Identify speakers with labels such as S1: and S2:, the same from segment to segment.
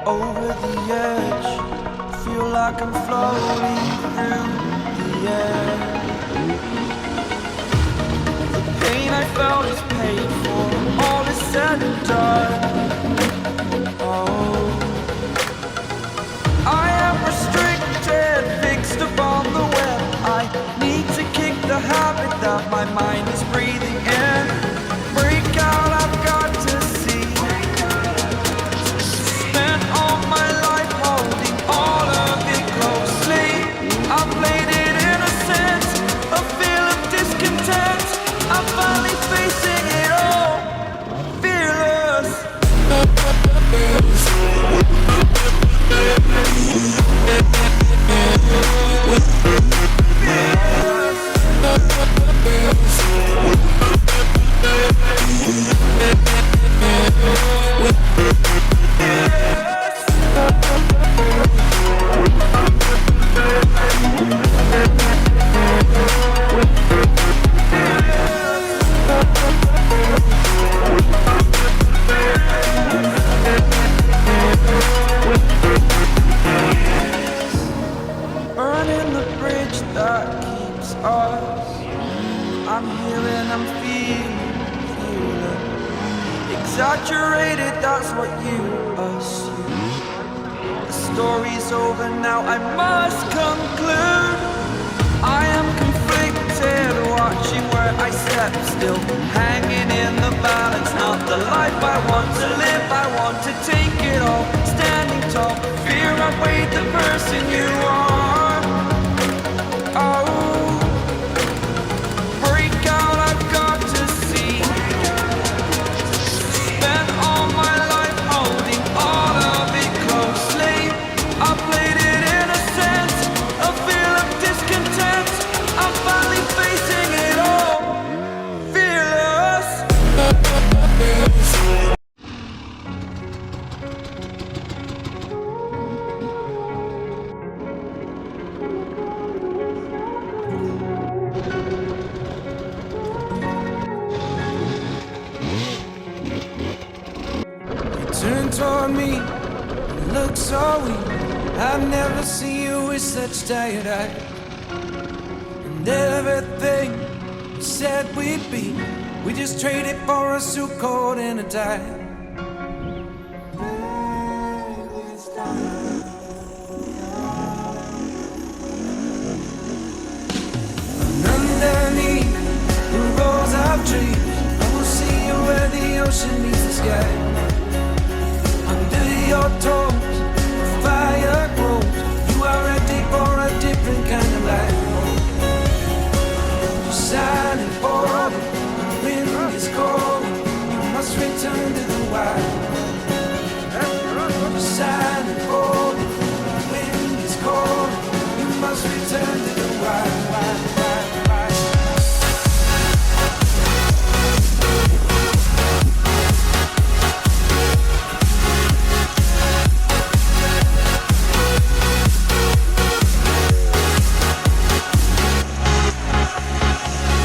S1: over the edge. Feel like I'm floating through the air. The pain I felt is paid for, all is said and done. Oh, I am restricted, fixed upon the web. I need to kick the habit that my mind is breathing in. Break out, I've got to see. Spent all my life holding all of it closely. I played it innocent, a feel of discontent. I'm finally facing it all, fearless. Burning the bridge that keeps us. I'm here and I'm feeling exaggerated, that's what you assume. The story's over now, I must conclude. I am conflicted, watching where I step still, hanging in the balance. Not the life I want to live, I want to take it all. Standing tall, fear outweighed the person you are. Oh, break out, I've got to see. Spent all my life holding all of it closely. I played it innocent, a feel of discontent. I'm finally facing it all, fearless.
S2: Turn toward me, look so weak. I've never seen you with such tired eyes. And everything we said we'd be, we just traded for a suit coat and a tie. And underneath the rows of trees, I will see you where the ocean meets the sky. Under your toes, the fire grows. You are ready for a different kind of life. You're signing for the wind is cold. You must return to the wild. You're signing for the wind is cold. You must return to the wild.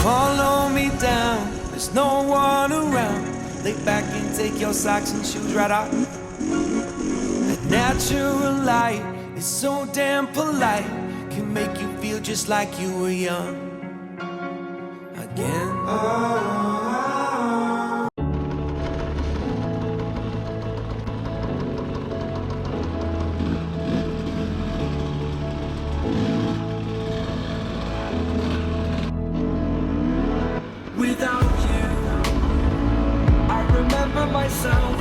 S2: Follow me down, there's no one around. Lay back and take your socks and shoes right off. That natural light is so damn polite, can make you feel just like you were young again.
S1: Without you, I remember myself